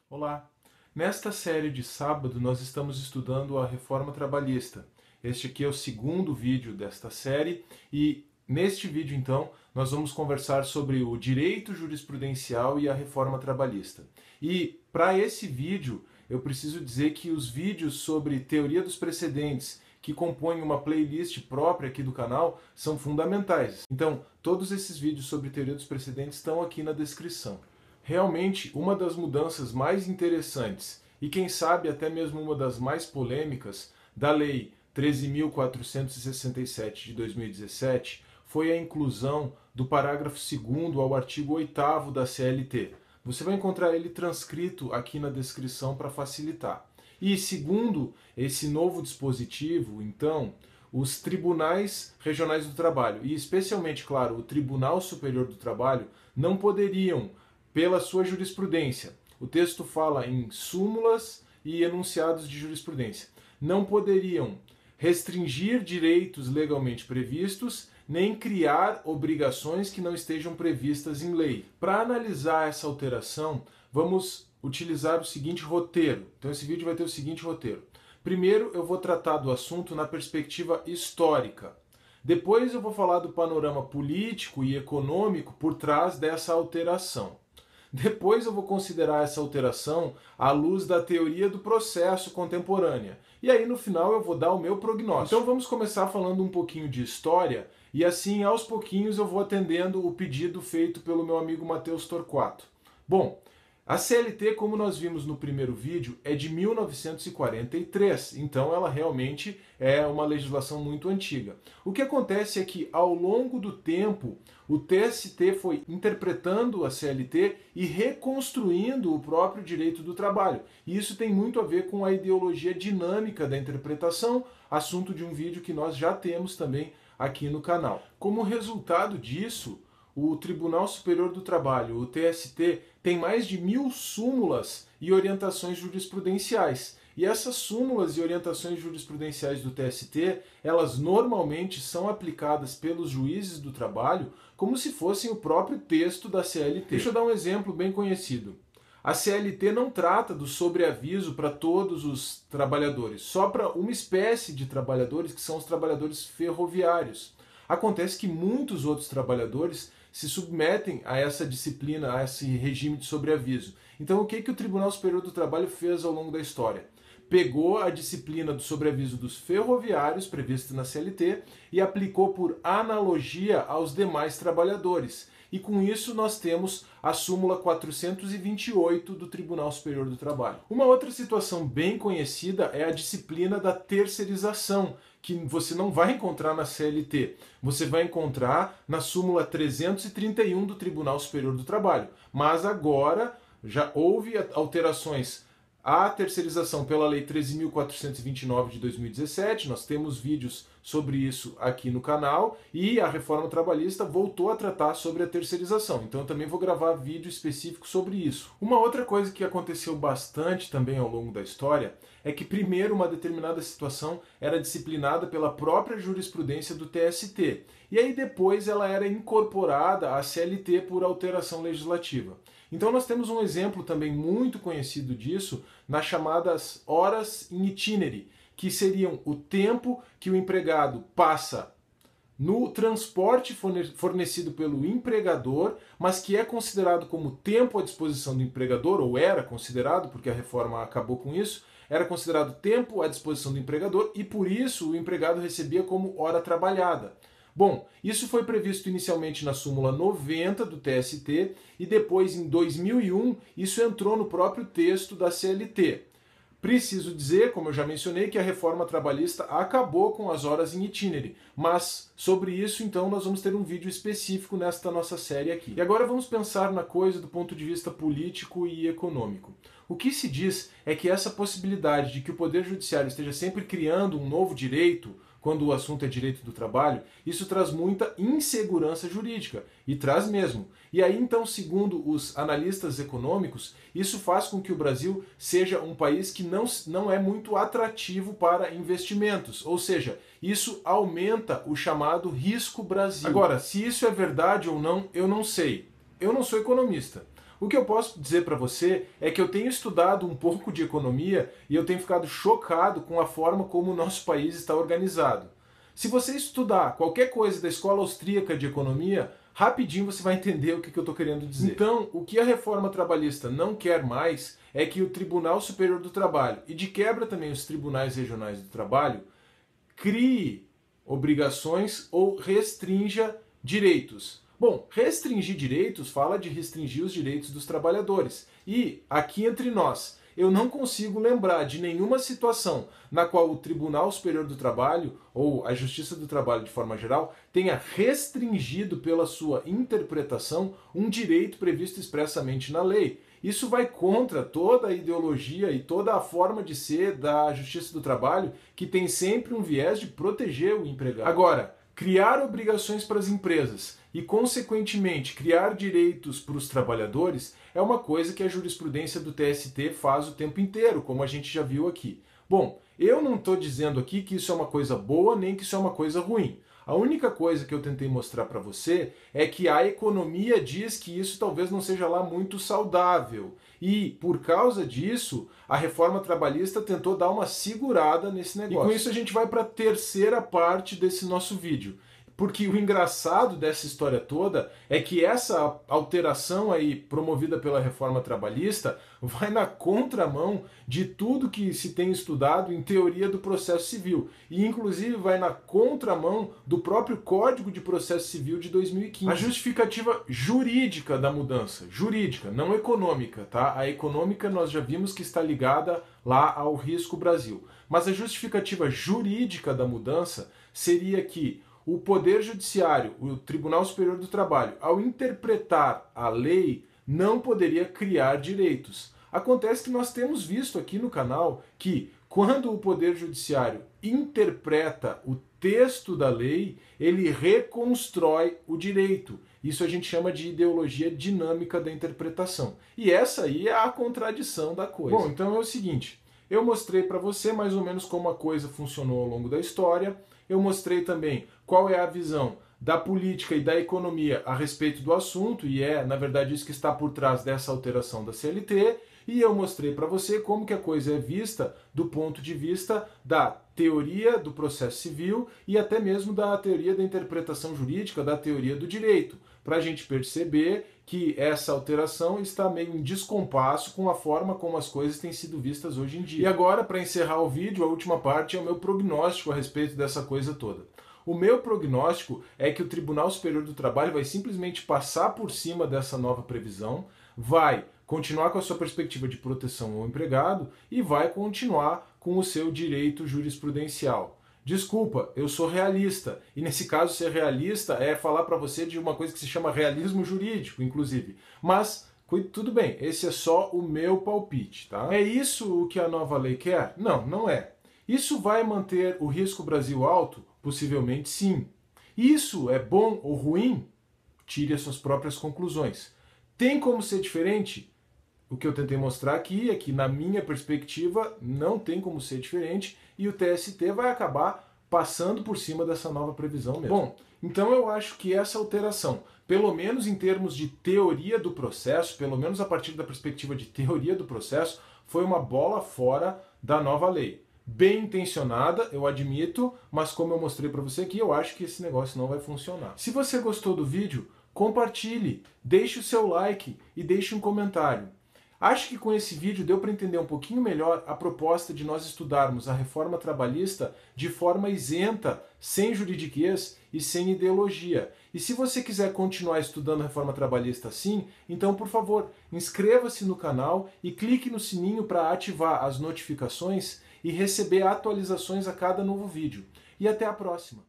Olá! Nesta série de sábado nós estamos estudando a reforma trabalhista. Este aqui é o segundo vídeo desta série e neste vídeo então nós vamos conversar sobre o direito jurisprudencial e a reforma trabalhista. E para esse vídeo eu preciso dizer que os vídeos sobre teoria dos precedentes que compõem uma playlist própria aqui do canal são fundamentais. Então todos esses vídeos sobre teoria dos precedentes estão aqui na descrição. Realmente, uma das mudanças mais interessantes e quem sabe até mesmo uma das mais polêmicas da Lei 13.467 de 2017 foi a inclusão do parágrafo 2º ao artigo 8º da CLT. Você vai encontrar ele transcrito aqui na descrição para facilitar. E segundo esse novo dispositivo, então, os tribunais regionais do trabalho, e especialmente, claro, o Tribunal Superior do Trabalho, não poderiam, pela sua jurisprudência, o texto fala em súmulas e enunciados de jurisprudência, não poderiam restringir direitos legalmente previstos, nem criar obrigações que não estejam previstas em lei. Para analisar essa alteração, vamos utilizar o seguinte roteiro. Então esse vídeo vai ter o seguinte roteiro. Primeiro eu vou tratar do assunto na perspectiva histórica. Depois eu vou falar do panorama político e econômico por trás dessa alteração. Depois eu vou considerar essa alteração à luz da teoria do processo contemporânea. E aí no final eu vou dar o meu prognóstico. Então vamos começar falando um pouquinho de história e assim aos pouquinhos eu vou atendendo o pedido feito pelo meu amigo Matheus Torquato. Bom, a CLT, como nós vimos no primeiro vídeo, é de 1943, então ela realmente é uma legislação muito antiga. O que acontece é que, ao longo do tempo, o TST foi interpretando a CLT e reconstruindo o próprio direito do trabalho. E isso tem muito a ver com a ideologia dinâmica da interpretação, assunto de um vídeo que nós já temos também aqui no canal. Como resultado disso, o Tribunal Superior do Trabalho, o TST, tem mais de 1000 súmulas e orientações jurisprudenciais. E essas súmulas e orientações jurisprudenciais do TST, elas normalmente são aplicadas pelos juízes do trabalho como se fossem o próprio texto da CLT. Deixa eu dar um exemplo bem conhecido. A CLT não trata do sobreaviso para todos os trabalhadores, só para uma espécie de trabalhadores que são os trabalhadores ferroviários. Acontece que muitos outros trabalhadores se submetem a essa disciplina, a esse regime de sobreaviso. Então o que o Tribunal Superior do Trabalho fez ao longo da história? Pegou a disciplina do sobreaviso dos ferroviários, prevista na CLT, e aplicou por analogia aos demais trabalhadores. E com isso nós temos a súmula 428 do Tribunal Superior do Trabalho. Uma outra situação bem conhecida é a disciplina da terceirização, que você não vai encontrar na CLT. Você vai encontrar na súmula 331 do Tribunal Superior do Trabalho. Mas agora já houve alterações à terceirização pela Lei 13.429 de 2017, nós temos vídeos sobre isso aqui no canal, e a reforma trabalhista voltou a tratar sobre a terceirização, então eu também vou gravar vídeo específico sobre isso. Uma outra coisa que aconteceu bastante também ao longo da história é que primeiro uma determinada situação era disciplinada pela própria jurisprudência do TST, e aí depois ela era incorporada à CLT por alteração legislativa. Então nós temos um exemplo também muito conhecido disso nas chamadas horas in itinere, que seriam o tempo que o empregado passa no transporte fornecido pelo empregador, mas que é considerado como tempo à disposição do empregador, ou era considerado, porque a reforma acabou com isso, era considerado tempo à disposição do empregador e por isso o empregado recebia como hora trabalhada. Bom, isso foi previsto inicialmente na súmula 90 do TST e depois, em 2001, isso entrou no próprio texto da CLT. Preciso dizer, como eu já mencionei, que a reforma trabalhista acabou com as horas in itinere, mas sobre isso então nós vamos ter um vídeo específico nesta nossa série aqui. E agora vamos pensar na coisa do ponto de vista político e econômico. O que se diz é que essa possibilidade de que o Poder Judiciário esteja sempre criando um novo direito, quando o assunto é direito do trabalho, isso traz muita insegurança jurídica, e traz mesmo. E aí então, segundo os analistas econômicos, isso faz com que o Brasil seja um país que não é muito atrativo para investimentos, ou seja, isso aumenta o chamado risco Brasil. Agora, se isso é verdade ou não, eu não sei. Eu não sou economista. O que eu posso dizer para você é que eu tenho estudado um pouco de economia e eu tenho ficado chocado com a forma como o nosso país está organizado. Se você estudar qualquer coisa da escola austríaca de economia, rapidinho você vai entender o que eu estou querendo dizer. Então, o que a reforma trabalhista não quer mais é que o Tribunal Superior do Trabalho, e de quebra também os tribunais regionais do trabalho, crie obrigações ou restrinja direitos. Bom, restringir direitos fala de restringir os direitos dos trabalhadores. E, aqui entre nós, eu não consigo lembrar de nenhuma situação na qual o Tribunal Superior do Trabalho, ou a Justiça do Trabalho de forma geral, tenha restringido pela sua interpretação um direito previsto expressamente na lei. Isso vai contra toda a ideologia e toda a forma de ser da Justiça do Trabalho, que tem sempre um viés de proteger o empregado. Agora, criar obrigações para as empresas e, consequentemente, criar direitos para os trabalhadores é uma coisa que a jurisprudência do TST faz o tempo inteiro, como a gente já viu aqui. Bom, eu não estou dizendo aqui que isso é uma coisa boa nem que isso é uma coisa ruim. A única coisa que eu tentei mostrar para você é que a economia diz que isso talvez não seja lá muito saudável. E, por causa disso, a reforma trabalhista tentou dar uma segurada nesse negócio. E com isso a gente vai para a terceira parte desse nosso vídeo. Porque o engraçado dessa história toda é que essa alteração aí promovida pela reforma trabalhista vai na contramão de tudo que se tem estudado em teoria do processo civil. E inclusive vai na contramão do próprio Código de Processo Civil de 2015. A justificativa jurídica da mudança, jurídica, não econômica, tá? A econômica nós já vimos que está ligada lá ao Risco Brasil. Mas a justificativa jurídica da mudança seria que o Poder Judiciário, o Tribunal Superior do Trabalho, ao interpretar a lei, não poderia criar direitos. Acontece que nós temos visto aqui no canal que, quando o Poder Judiciário interpreta o texto da lei, ele reconstrói o direito. Isso a gente chama de ideologia dinâmica da interpretação. E essa aí é a contradição da coisa. Bom, então é o seguinte, eu mostrei para você mais ou menos como a coisa funcionou ao longo da história. Eu mostrei também qual é a visão da política e da economia a respeito do assunto, e é, na verdade, isso que está por trás dessa alteração da CLT, e eu mostrei para você como que a coisa é vista do ponto de vista da teoria do processo civil e até mesmo da teoria da interpretação jurídica, da teoria do direito, para a gente perceber que essa alteração está meio em descompasso com a forma como as coisas têm sido vistas hoje em dia. E agora, para encerrar o vídeo, a última parte é o meu prognóstico a respeito dessa coisa toda. O meu prognóstico é que o Tribunal Superior do Trabalho vai simplesmente passar por cima dessa nova previsão, vai continuar com a sua perspectiva de proteção ao empregado e vai continuar com o seu direito jurisprudencial. Desculpa, eu sou realista, e nesse caso ser realista é falar para você de uma coisa que se chama realismo jurídico, inclusive. Mas tudo bem, esse é só o meu palpite, tá? É isso o que a nova lei quer? Não, não é. Isso vai manter o risco Brasil alto? Possivelmente sim. Isso é bom ou ruim? Tire as suas próprias conclusões. Tem como ser diferente? O que eu tentei mostrar aqui é que, na minha perspectiva, não tem como ser diferente e o TST vai acabar passando por cima dessa nova previsão mesmo. Bom, então eu acho que essa alteração, pelo menos em termos de teoria do processo, pelo menos a partir da perspectiva de teoria do processo, foi uma bola fora da nova lei. Bem intencionada, eu admito, mas como eu mostrei para você aqui, eu acho que esse negócio não vai funcionar. Se você gostou do vídeo, compartilhe, deixe o seu like e deixe um comentário. Acho que com esse vídeo deu para entender um pouquinho melhor a proposta de nós estudarmos a reforma trabalhista de forma isenta, sem juridiquês e sem ideologia. E se você quiser continuar estudando a reforma trabalhista assim, então, por favor, inscreva-se no canal e clique no sininho para ativar as notificações e receber atualizações a cada novo vídeo. E até a próxima!